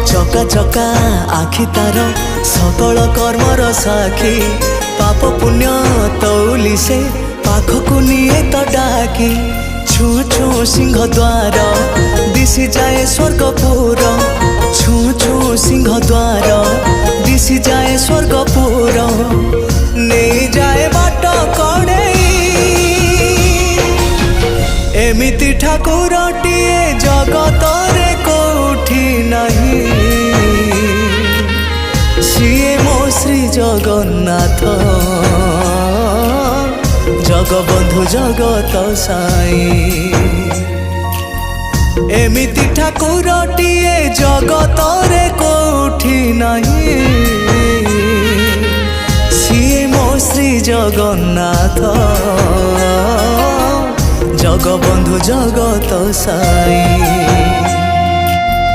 चका चका आखि तार सकल कर्मर साखी पाप पुण्य तौली से पाखकु निये तो डाकी छू छू सिंह द्वार दिशि जाए स्वर्गपुर छू छू सिंह द्वार दिशि जाए स्वर्गपुर नहीं जाए बाट कड़े एमिति ठाकुरटिए जगतरे कोठी नहीं सिए मो श्री जगन्नाथ जगबंधु जगत साई एमिति ठाकुरटिए जगतरे कोठी नहीं सिए मो श्री जगन्नाथ जगबंधु जगत साई।